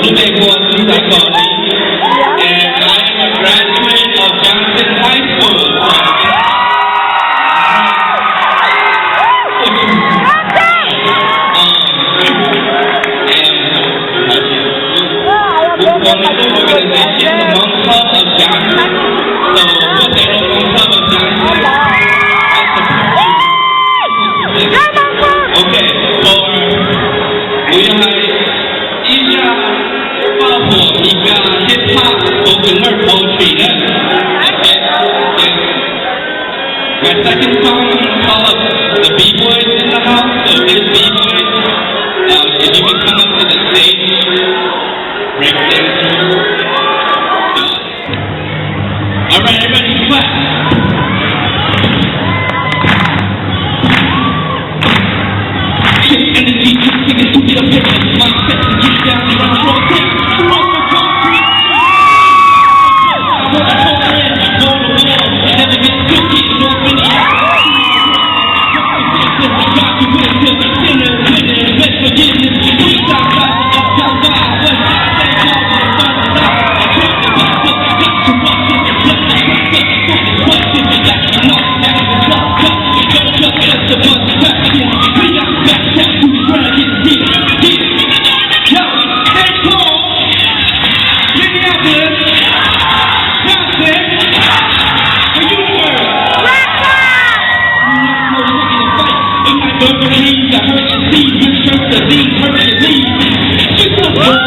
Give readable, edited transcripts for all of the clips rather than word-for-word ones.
是美国资产管理 and I am a graduate of Johnson High School. We formed the organization, the Monk Club of Johnson. So what they know Monk Club of Johnson? Okay, for 我要来一下爆火一个 hip hop spoken word poetry 的。My second song is called The B-Boys in the House. So here's B-Boys. If you can come up to the stage, break dancers. Alright, everybody clap. Kick energy, just take it to get up here. Mindset to get down and run roll down. Roll the concrete. Roll the concrete. Roll the wall. Never get silky. No winning. Got to win till the sinner. Winner. Best forgiveness. Three times out. Up, down, down. West side. Stay calm. Final side. I can't get back up. Got to rock it. Let the track up. Focus question. You got to knock down the drop cut. Don't just let the bus back in. We got back down to dragon. Yo, stay cool. Minneapolis. Johnson. The universe. No looking to fight. In my burglary, the hurt and see. Return the lead. Hercules. She's so good.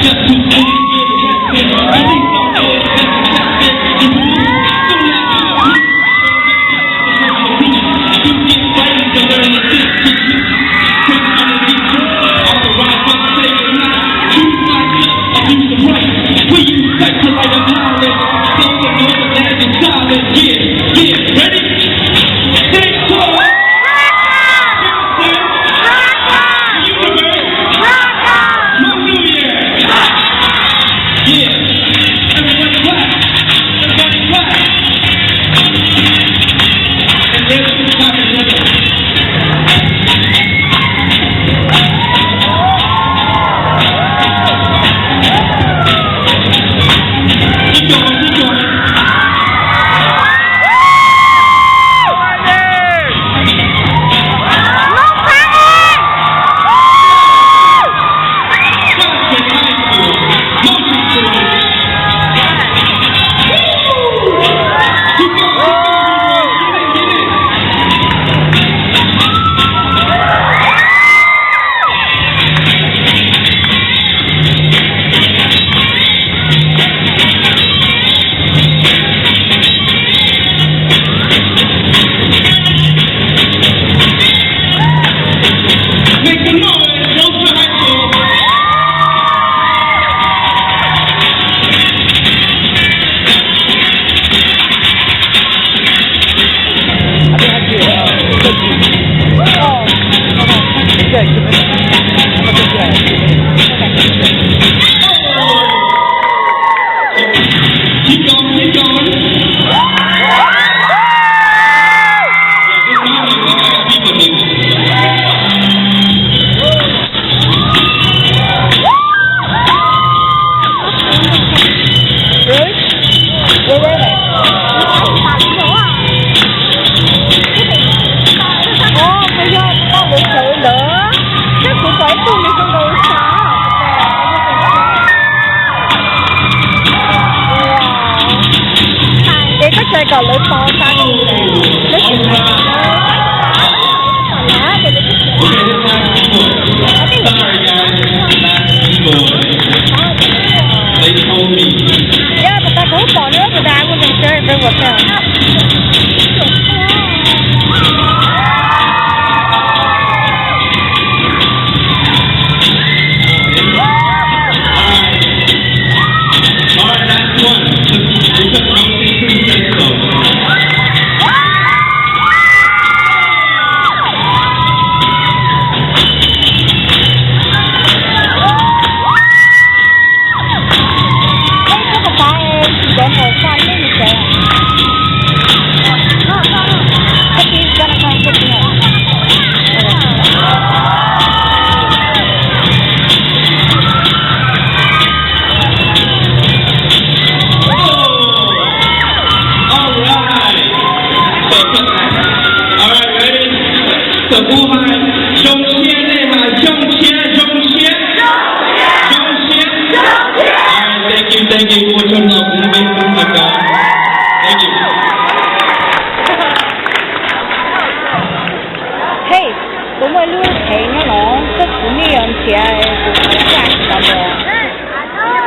Just too soon. Release on it. That's it. Don't let me get ready to learn the shit. Take on the deep truth. All the right ones say it not. Choose not just abuse the right. We use sex to light up knowledge. So the Lord that is solid. Yeah. Ready? Stay cool. Hãy subscribe cho kênh Ghiền Mì Gõ để không bỏ lỡ những video hấp dẫn. 我係用錢你係用錢用錢。Thank you 各位長老，我哋咁大家 ，Thank you。嘿，咁咪攞錢啊攞，即係呢樣嘢係做咩咁樣？